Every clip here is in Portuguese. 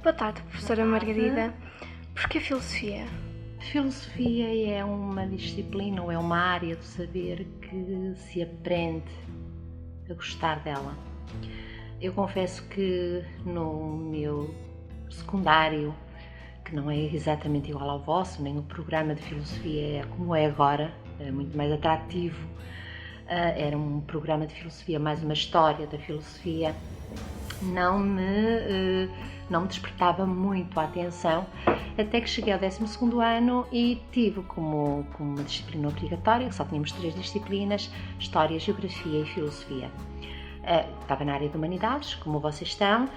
Boa tarde, professora Margarida. Porquê filosofia? Filosofia é uma disciplina ou é uma área do saber que se aprende a gostar dela. Eu confesso que no meu secundário, que não é exatamente igual ao vosso, nem o programa de filosofia é como é agora, é muito mais atrativo. Era um programa de filosofia, mais uma história da filosofia. Não me despertava muito a atenção, até que cheguei ao 12º ano e tive como uma disciplina obrigatória, que só tínhamos 3 disciplinas, História, Geografia e Filosofia. Estava na área de Humanidades, como vocês estão,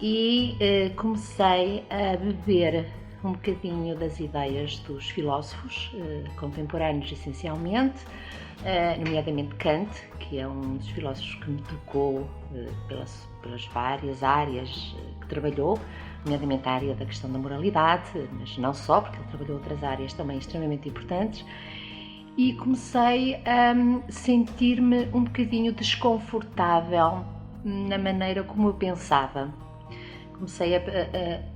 e comecei a beber um bocadinho das ideias dos filósofos contemporâneos, essencialmente, nomeadamente Kant, que é um dos filósofos que me tocou pelas várias áreas que trabalhou, nomeadamente a área da questão da moralidade, mas não só, porque ele trabalhou outras áreas também extremamente importantes, e comecei a sentir-me um bocadinho desconfortável na maneira como eu pensava. Comecei a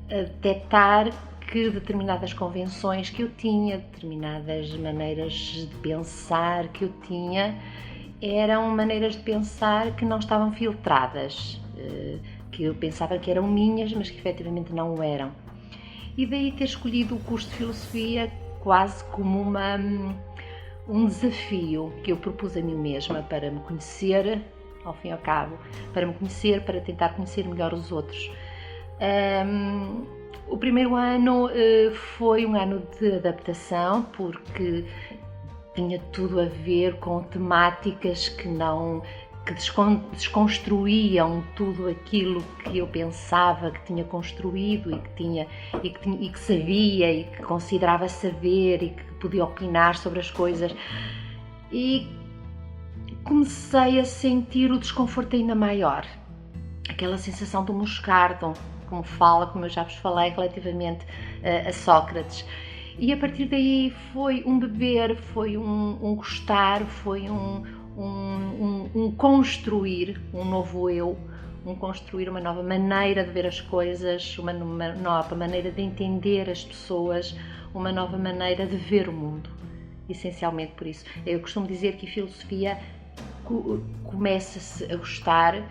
detectar que determinadas convenções que eu tinha, determinadas maneiras de pensar que eu tinha, eram maneiras de pensar que não estavam filtradas, que eu pensava que eram minhas, mas que efetivamente não o eram. E daí ter escolhido o curso de Filosofia quase como um desafio que eu propus a mim mesma para me conhecer, ao fim e ao cabo, para me conhecer, para tentar conhecer melhor os outros. O primeiro ano foi um ano de adaptação, porque tinha tudo a ver com temáticas que desconstruíam tudo aquilo que eu pensava que tinha construído e que sabia e que considerava saber e que podia opinar sobre as coisas. E comecei a sentir o desconforto ainda maior, aquela sensação do moscardo, como eu já vos falei, relativamente a Sócrates. E a partir daí foi um beber, foi um gostar, foi um construir um novo eu, construir uma nova maneira de ver as coisas, uma nova maneira de entender as pessoas, uma nova maneira de ver o mundo, essencialmente por isso. Eu costumo dizer que a filosofia começa-se a gostar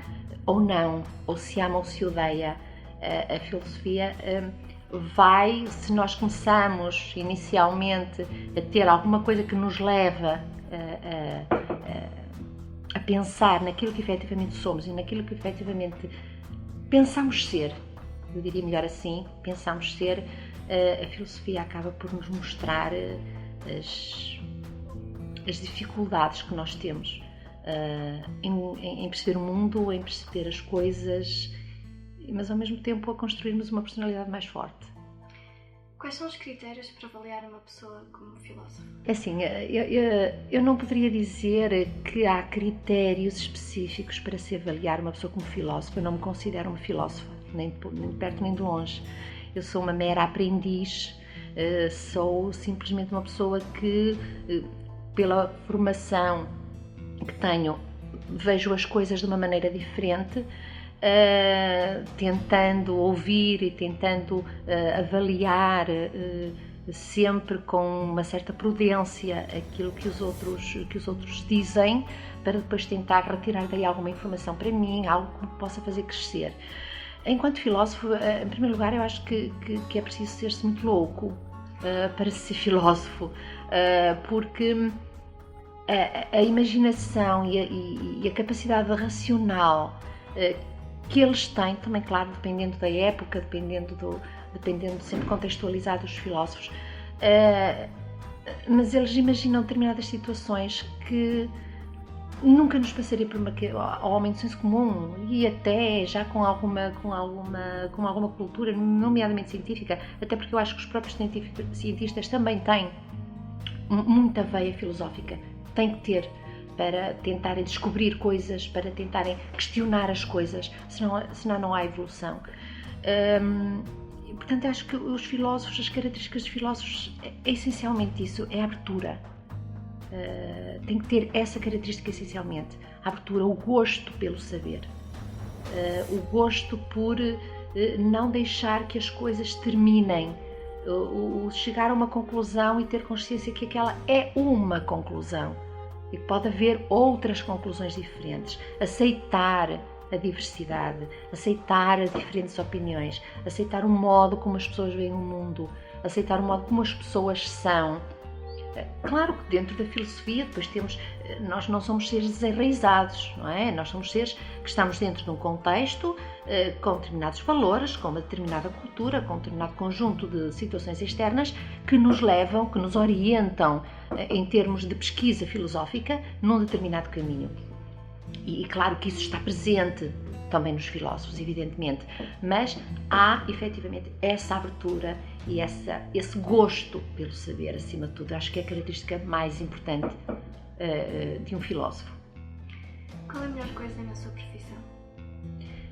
ou não, ou se ama ou se odeia. A filosofia vai, se nós começamos inicialmente a ter alguma coisa que nos leva a pensar naquilo que efetivamente somos e naquilo que efetivamente pensamos ser, eu diria melhor assim, pensamos ser, a filosofia acaba por nos mostrar as dificuldades que nós temos em perceber o mundo, em perceber as coisas, mas ao mesmo tempo a construirmos uma personalidade mais forte. Quais são os critérios para avaliar uma pessoa como filósofo? Assim, eu não poderia dizer que há critérios específicos para se avaliar uma pessoa como filósofo. Eu não me considero uma filósofa, nem de perto nem de longe. Eu sou uma mera aprendiz, sou simplesmente uma pessoa que, pela formação que tenho, vejo as coisas de uma maneira diferente, tentando ouvir e tentando avaliar sempre com uma certa prudência aquilo que os outros dizem, para depois tentar retirar daí alguma informação para mim, algo que me possa fazer crescer. Enquanto filósofo, em primeiro lugar, eu acho que é preciso ser-se muito louco para ser filósofo, porque a imaginação e a capacidade racional que eles têm, também claro, dependendo da época, dependendo sempre contextualizado dos filósofos, mas eles imaginam determinadas situações que nunca nos passaria ao homem de senso comum, e até já com alguma cultura, nomeadamente científica, até porque eu acho que os próprios cientistas também têm muita veia filosófica, têm que ter, para tentarem descobrir coisas, para tentarem questionar as coisas, senão não há evolução. Portanto, acho que os filósofos, as características dos filósofos é essencialmente isso, é a abertura. Tem que ter essa característica essencialmente, a abertura, o gosto pelo saber, o gosto por não deixar que as coisas terminem, o chegar a uma conclusão e ter consciência que aquela é uma conclusão e que pode haver outras conclusões diferentes. Aceitar a diversidade, aceitar as diferentes opiniões, aceitar o modo como as pessoas veem o mundo, aceitar o modo como as pessoas são. Claro que dentro da filosofia depois nós não somos seres desenraizados, não é? Nós somos seres que estamos dentro de um contexto com determinados valores, com uma determinada cultura, com um determinado conjunto de situações externas que nos levam, que nos orientam em termos de pesquisa filosófica num determinado caminho. E claro que isso está presente também nos filósofos, evidentemente, mas há efetivamente essa abertura e esse gosto pelo saber, acima de tudo. Acho que é a característica mais importante de um filósofo. Qual é a melhor coisa na sua profissão?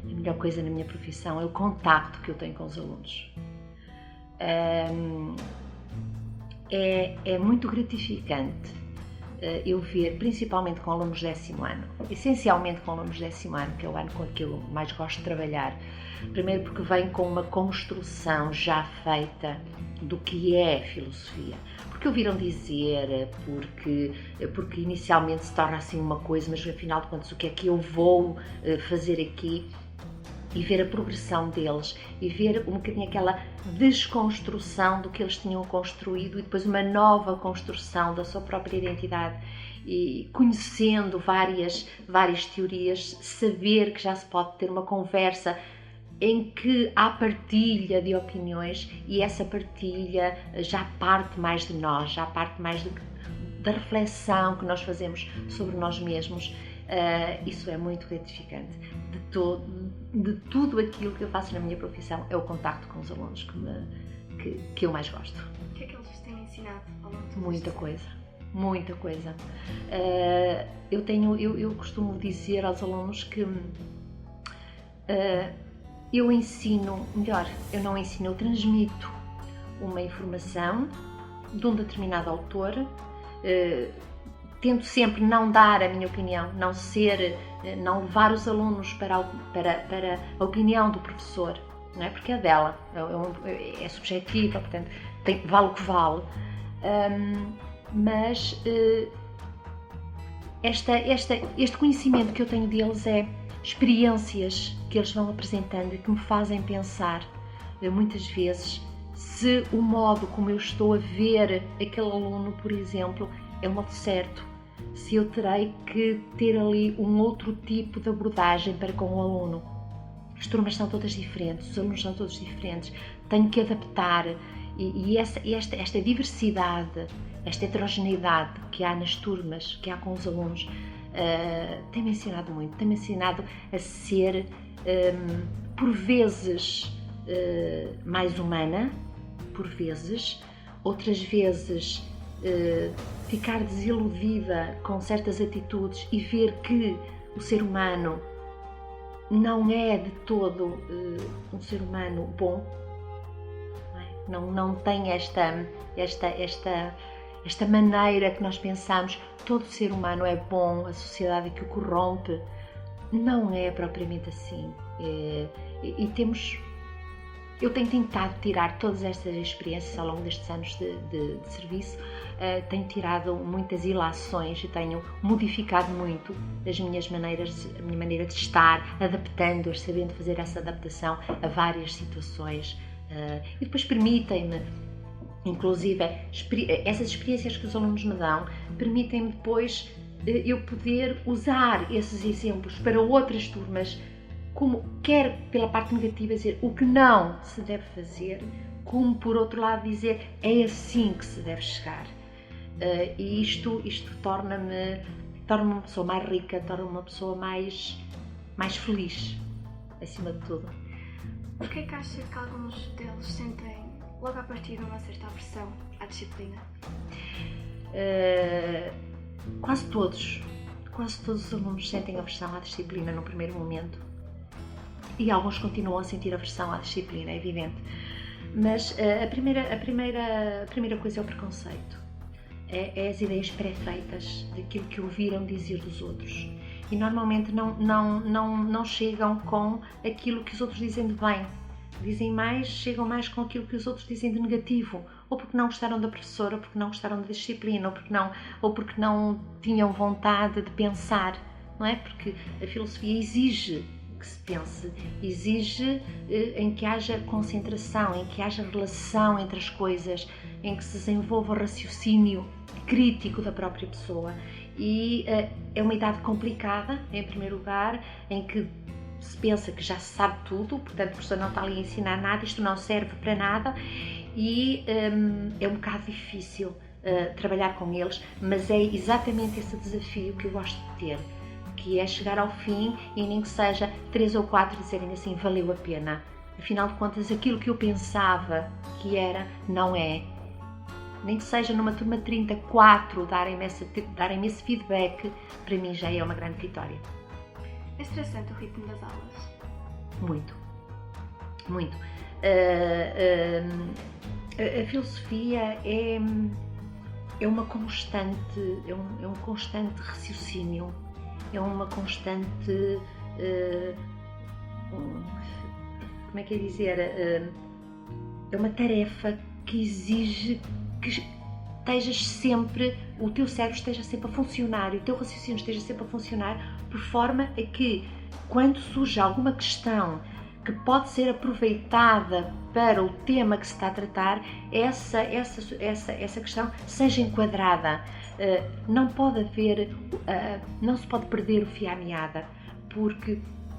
A melhor coisa na minha profissão é o contacto que eu tenho com os alunos. É muito gratificante eu ver, principalmente com alunos de 10º ano, essencialmente com alunos de 10º ano, que é o ano com que eu mais gosto de trabalhar. Primeiro porque vem com uma construção já feita do que é filosofia. Porque ouviram dizer, porque inicialmente se torna assim uma coisa, mas afinal de contas o que é que eu vou fazer aqui? E ver a progressão deles e ver um bocadinho aquela desconstrução do que eles tinham construído e depois uma nova construção da sua própria identidade, e conhecendo várias teorias, saber que já se pode ter uma conversa em que há partilha de opiniões e essa partilha já parte mais de nós, já parte mais da reflexão que nós fazemos sobre nós mesmos. Isso é muito gratificante. De tudo aquilo que eu faço na minha profissão é o contacto com os alunos que eu mais gosto. O que é que eles têm ensinado ao longo de Muita coisa. Eu costumo dizer aos alunos que eu ensino, melhor, eu não ensino, eu transmito uma informação de um determinado autor, tento sempre não dar a minha opinião, não levar os alunos para a opinião do professor, não é? Porque é dela, é subjetiva, portanto vale o que vale. Mas este conhecimento que eu tenho deles é experiências que eles vão apresentando e que me fazem pensar muitas vezes se o modo como eu estou a ver aquele aluno, por exemplo, é o modo certo, se eu terei que ter ali um outro tipo de abordagem para com o aluno. As turmas são todas diferentes, os alunos são todos diferentes, tenho que adaptar e esta diversidade, esta heterogeneidade que há nas turmas, que há com os alunos, tem-me ensinado muito, tem-me ensinado a ser, por vezes, mais humana, por vezes, outras vezes ficar desiludida com certas atitudes e ver que o ser humano não é de todo um ser humano bom, não tem esta maneira que nós pensamos, todo ser humano é bom, a sociedade é que o corrompe. Não é propriamente assim. Eu tenho tentado tirar todas estas experiências ao longo destes anos de serviço, tenho tirado muitas ilações e tenho modificado muito a minha maneira de estar, adaptando-as, sabendo fazer essa adaptação a várias situações. E depois permitem-me, inclusive, essas experiências que os alunos me dão, permitem-me depois eu poder usar esses exemplos para outras turmas, como quer pela parte negativa dizer o que não se deve fazer, como por outro lado dizer é assim que se deve chegar. E isto torna-me uma pessoa mais rica, torna-me uma pessoa mais feliz, acima de tudo. Porquê que acha que alguns deles sentem logo à partida uma certa aversão à disciplina? Quase todos os alunos sentem aversão à disciplina no primeiro momento. E alguns continuam a sentir aversão à disciplina, é evidente. Mas a primeira coisa é o preconceito. É as ideias pré-feitas daquilo que ouviram dizer dos outros. E normalmente não chegam com aquilo que os outros dizem de bem. dizem mais, chegam mais com aquilo que os outros dizem de negativo, ou porque não gostaram da professora, ou porque não gostaram da disciplina, ou porque não tinham vontade de pensar, não é? Porque a filosofia exige que se pense, exige em que haja concentração, em que haja relação entre as coisas, em que se desenvolva o raciocínio crítico da própria pessoa. E é uma idade complicada, em primeiro lugar, em que se pensa que já se sabe tudo, portanto a professora não está ali a ensinar nada, isto não serve para nada, e é um bocado difícil trabalhar com eles, mas é exatamente esse desafio que eu gosto de ter, que é chegar ao fim e nem que seja 3 ou 4 dizerem assim, valeu a pena. Afinal de contas, aquilo que eu pensava que era, não é. Nem que seja numa turma de 34 darem-me esse feedback, para mim já é uma grande vitória. É estressante o ritmo das aulas? Muito. Muito. A filosofia é uma constante, é um constante raciocínio, é uma constante, como é que é dizer, é uma tarefa que exige que estejas sempre, o teu cérebro esteja sempre a funcionar e o teu raciocínio esteja sempre a funcionar por forma a que, quando surge alguma questão que pode ser aproveitada para o tema que se está a tratar, essa questão seja enquadrada. Não se pode perder o fio à meada, porque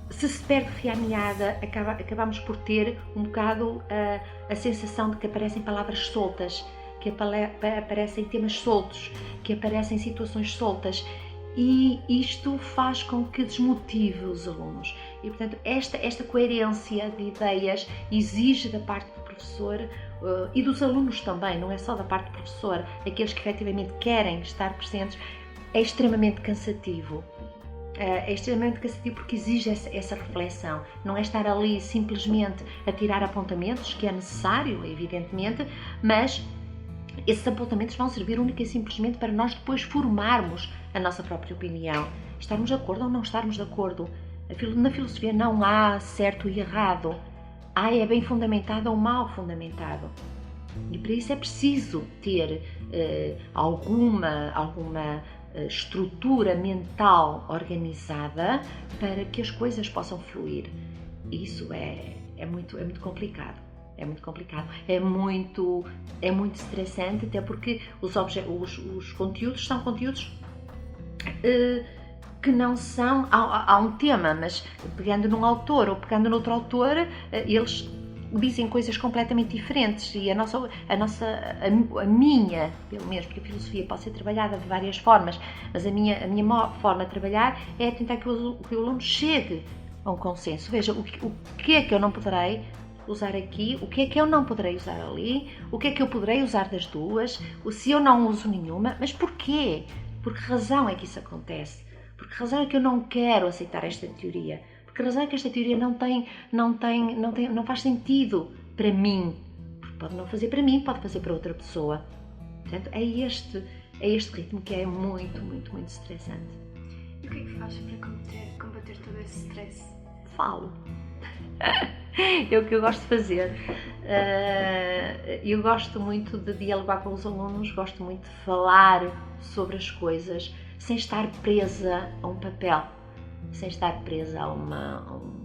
se se perde o fio à meada, acabamos por ter um bocado a sensação de que aparecem palavras soltas, que aparecem temas soltos, que aparecem situações soltas, e isto faz com que desmotive os alunos. E, portanto, esta coerência de ideias exige da parte do professor e dos alunos também, não é só da parte do professor, aqueles que efetivamente querem estar presentes, é extremamente cansativo. É extremamente cansativo porque exige essa reflexão, não é estar ali simplesmente a tirar apontamentos, que é necessário, evidentemente, mas esses apontamentos vão servir única e simplesmente para nós depois formarmos a nossa própria opinião, estarmos de acordo ou não estarmos de acordo. Na filosofia não há certo e errado, há é bem fundamentado ou mal fundamentado. E para isso é preciso ter alguma estrutura mental organizada para que as coisas possam fluir. Isso é muito complicado. É muito complicado, é muito estressante, até porque os conteúdos são conteúdos que não são, há um tema, mas pegando num autor ou pegando noutro autor, eles dizem coisas completamente diferentes, e a minha, pelo menos, porque a filosofia pode ser trabalhada de várias formas, mas a minha forma de trabalhar é tentar que o aluno chegue a um consenso. Veja, o que é que eu não poderei usar aqui, o que é que eu não poderei usar ali, o que é que eu poderei usar das duas, se eu não uso nenhuma, mas porquê? Por que razão é que isso acontece? Por que razão é que eu não quero aceitar esta teoria? Por que razão é que esta teoria não faz sentido para mim? Porque pode não fazer para mim, pode fazer para outra pessoa. Portanto, é este ritmo que é muito, muito, muito estressante. E o que é que faz para combater todo esse stress? Falo. É o que eu gosto de fazer. Eu gosto muito de dialogar com os alunos, gosto muito de falar sobre as coisas sem estar presa a um papel, sem estar presa a um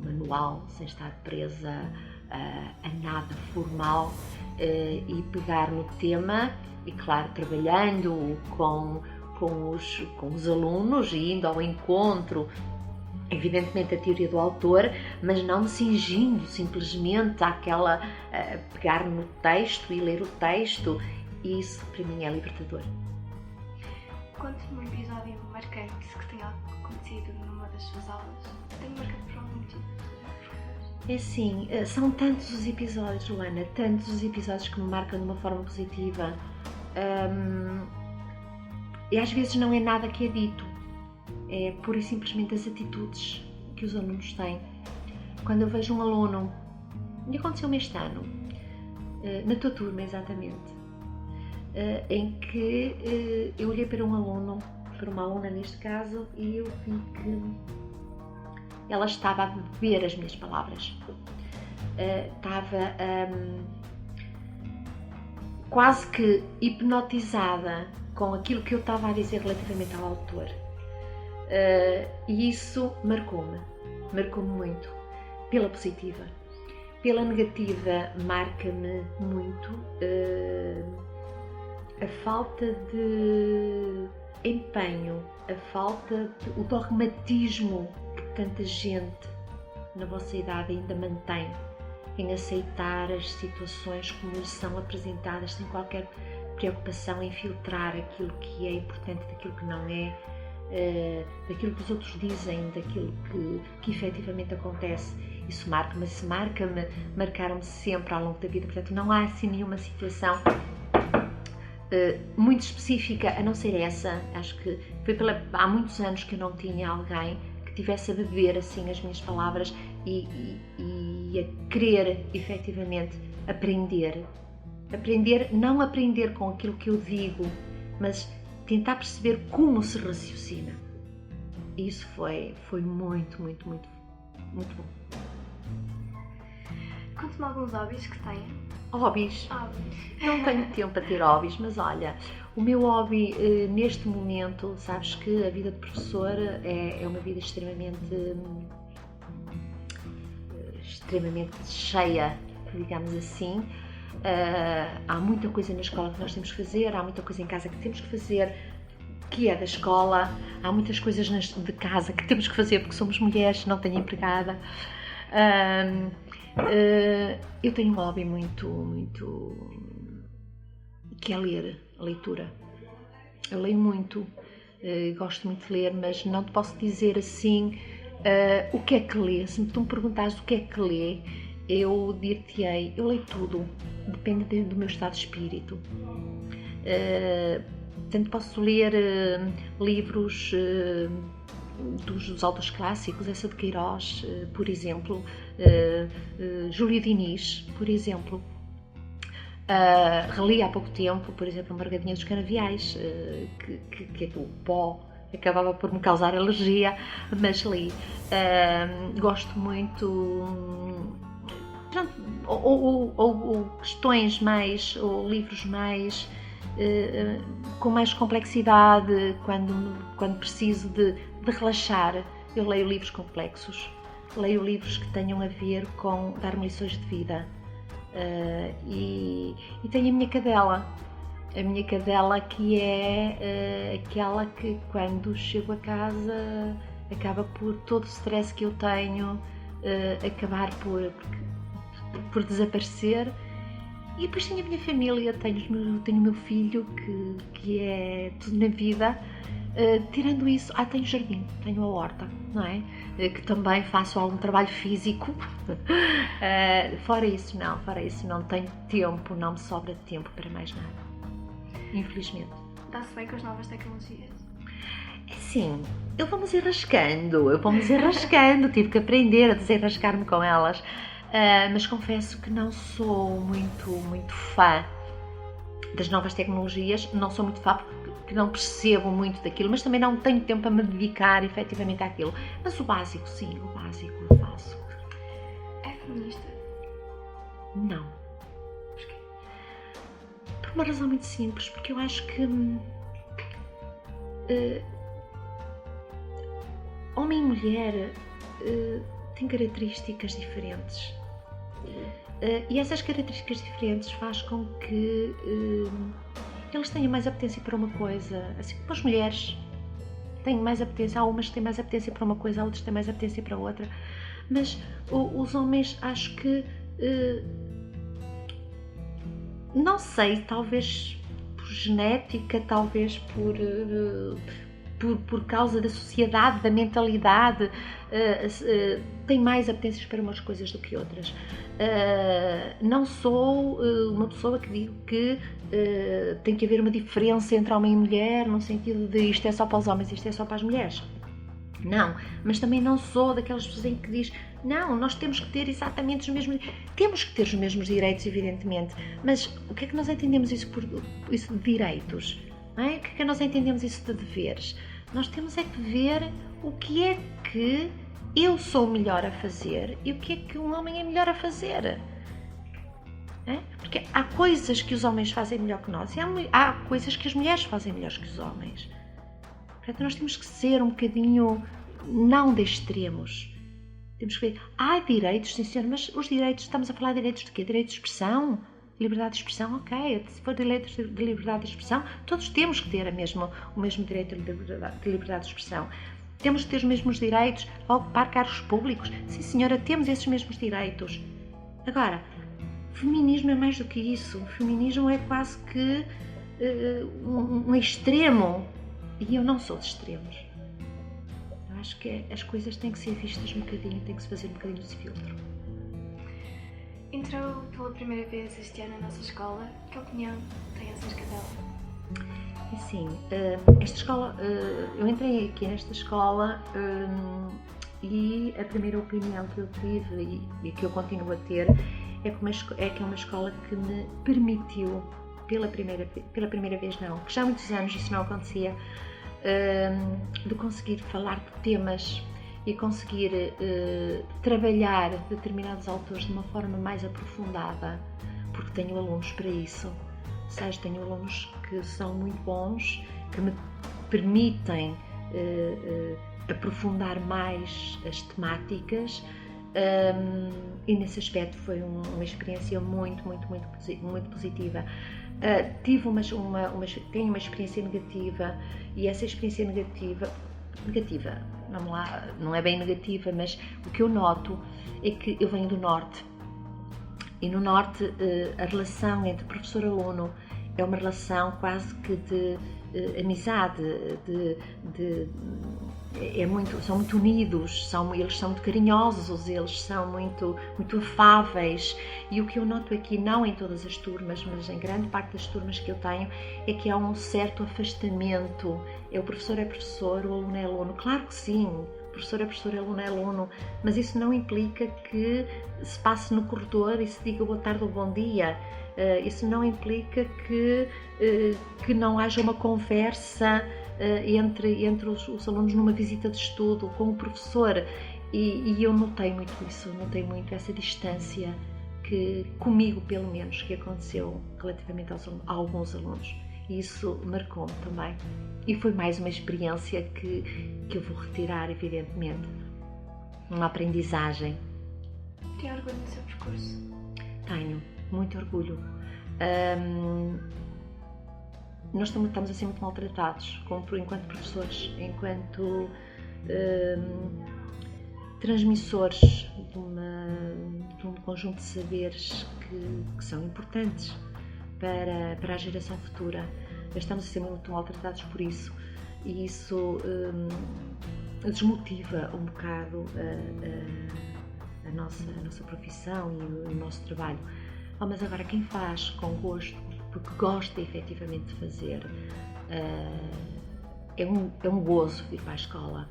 manual, sem estar presa a nada formal, e pegar no tema e, claro, trabalhando com os alunos e indo ao encontro, evidentemente, a teoria do autor, mas não me cingindo simplesmente àquela pegar no texto e ler o texto. Isso para mim é libertador. Conte-me um episódio marcante que tenha acontecido numa das suas aulas. Tenho marcado por algum motivo? É assim, são tantos os episódios, Luana, tantos os episódios que me marcam de uma forma positiva, e às vezes não é nada que é dito, é pura e simplesmente as atitudes que os alunos têm. Quando eu vejo um aluno, e aconteceu-me este ano, na tua turma exatamente, em que eu olhei para um aluno, para uma aluna neste caso, e eu vi que ela estava a beber as minhas palavras. estava quase que hipnotizada com aquilo que eu estava a dizer relativamente ao autor. E isso marcou-me muito, pela positiva. Pela negativa, marca-me muito a falta de empenho, o dogmatismo que tanta gente na vossa idade ainda mantém em aceitar as situações como lhes são apresentadas, sem qualquer preocupação em filtrar aquilo que é importante daquilo que não é, daquilo que os outros dizem, daquilo que efetivamente acontece. Isso marca-me, marcaram-me sempre ao longo da vida. Portanto, não há assim nenhuma situação muito específica, a não ser essa. Acho que foi há muitos anos que eu não tinha alguém que tivesse a beber assim as minhas palavras e a querer efetivamente aprender, não aprender com aquilo que eu digo, mas tentar perceber como se raciocina. E isso foi muito bom. Conte-me alguns hobbies que tenha. Hobbies? Não tenho tempo para ter hobbies, mas olha, o meu hobby neste momento, sabes que a vida de professor é uma vida extremamente cheia, digamos assim. Há muita coisa na escola que nós temos que fazer, há muita coisa em casa que temos que fazer, que é da escola, há muitas coisas de casa que temos que fazer porque somos mulheres, não tenho empregada. Eu tenho um hobby muito que é ler, a leitura. Eu leio muito, gosto muito de ler, mas não te posso dizer assim o que é que lê. Se tu me perguntares o que é que lê, eu dir-te-ei, eu leio tudo, depende do meu estado de espírito. Portanto, posso ler livros dos autores clássicos, essa de Queiroz, por exemplo, Júlio Diniz, por exemplo. Reli há pouco tempo, por exemplo, Margadinha dos Canaviais, que o pó acabava por me causar alergia, mas li. Gosto muito, ou questões mais, ou livros mais com mais complexidade, quando preciso de relaxar. Eu leio livros complexos, leio livros que tenham a ver com dar-me lições de vida. E tenho a minha cadela que é aquela que quando chego a casa acaba por todo o stress que eu tenho acabar por desaparecer. E depois tenho a minha família, tenho o meu filho que é tudo na vida. Tirando isso, tenho jardim, tenho a horta, não é? Que também faço algum trabalho físico. Fora isso não tenho tempo, não me sobra tempo para mais nada, infelizmente. Dá-se bem com as novas tecnologias? Sim, eu vou-me desenrascando, tive que aprender a desenrascar-me com elas. Mas confesso que não sou muito fã das novas tecnologias, não sou muito fã porque não percebo muito daquilo, mas também não tenho tempo a me dedicar efetivamente àquilo. Mas o básico, sim, eu faço. É feminista? Não. Porquê? Por uma razão muito simples, porque eu acho que homem e mulher têm características diferentes. E essas características diferentes faz com que eles tenham mais apetência para uma coisa, assim como as mulheres têm mais apetência. Há umas que têm mais apetência para uma coisa, há outras que têm mais apetência para outra, mas os homens, acho que não sei, talvez por genética, talvez por causa da sociedade, da mentalidade, tem mais apetências para umas coisas do que outras. Não sou uma pessoa que digo que tem que haver uma diferença entre homem e mulher, no sentido de isto é só para os homens, isto é só para as mulheres. Não, mas também não sou daquelas pessoas em que diz não, nós temos que ter exatamente os mesmos... Temos que ter os mesmos direitos, evidentemente, mas o que é que nós entendemos isso de direitos? Não é? O que é que nós entendemos isso de deveres? Nós temos é que ver o que é que eu sou melhor a fazer e o que é que um homem é melhor a fazer. É? Porque há coisas que os homens fazem melhor que nós e há coisas que as mulheres fazem melhor que os homens. Portanto, nós temos que ser um bocadinho, não de extremos. Temos que ver, há direitos, sim senhor, mas os direitos, estamos a falar de direitos de quê? Direitos de expressão? Liberdade de expressão, ok. Se for direitos de liberdade de expressão, todos temos que ter o mesmo direito de liberdade de expressão. Temos que ter os mesmos direitos ao ocupar cargos públicos. Sim senhora, temos esses mesmos direitos. Agora, feminismo é mais do que isso. O feminismo é quase que um extremo. E eu não sou de extremos. Eu acho que as coisas têm que ser vistas um bocadinho, tem que se fazer um bocadinho de filtro. Entrou pela primeira vez este ano na nossa escola. Que opinião tem acerca dela? Assim, esta escola, eu entrei aqui nesta escola e a primeira opinião que eu tive e que eu continuo a ter é que é uma escola que me permitiu, pela primeira vez não, que já há muitos anos isso não acontecia, de conseguir falar de temas e conseguir trabalhar determinados autores de uma forma mais aprofundada, porque tenho alunos para isso. Ou seja, tenho alunos que são muito bons, que me permitem aprofundar mais as temáticas e nesse aspecto foi uma experiência muito positiva. Tenho uma experiência negativa e essa experiência negativa, vamos lá, não é bem negativa, mas o que eu noto é que eu venho do Norte e no Norte a relação entre professor-aluno é uma relação quase que de amizade, são muito unidos, eles são muito carinhosos, eles são muito afáveis e o que eu noto aqui, não em todas as turmas, mas em grande parte das turmas que eu tenho, é que há um certo afastamento, o professor é professor, o aluno é aluno, claro que sim, o professor é professor, o aluno é aluno, mas isso não implica que se passe no corredor e se diga boa tarde ou bom dia. Isso não implica que não haja uma conversa entre os alunos numa visita de estudo com o professor e eu notei muito isso, notei muito essa distância que comigo pelo menos que aconteceu relativamente a alguns alunos e isso marcou-me também e foi mais uma experiência que eu vou retirar evidentemente, uma aprendizagem. Tem orgulho do seu percurso? Tenho muito orgulho. Nós estamos a ser muito maltratados enquanto professores, enquanto transmissores de um conjunto de saberes que são importantes para a geração futura. Estamos a ser muito maltratados por isso e isso desmotiva um bocado a nossa profissão e o nosso trabalho. Mas agora quem faz com gosto, porque gosta efetivamente de fazer, é um gozo vir para a escola.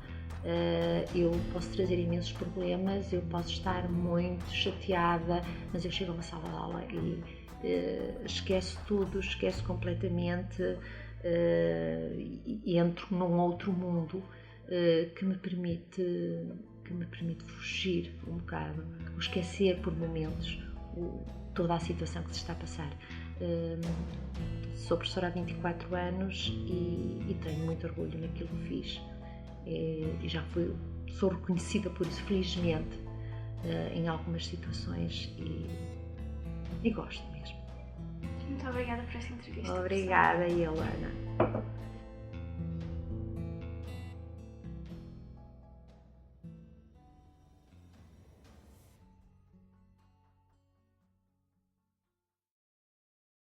Eu posso trazer imensos problemas, eu posso estar muito chateada, mas eu chego a uma sala de aula e esqueço tudo, esqueço completamente e entro num outro mundo que me permite fugir um bocado, esquecer por momentos toda a situação que se está a passar. Sou professora há 24 anos e tenho muito orgulho naquilo que fiz e sou reconhecida por isso, felizmente, em algumas situações e gosto mesmo. Muito obrigada por esta entrevista. Obrigada, Ana.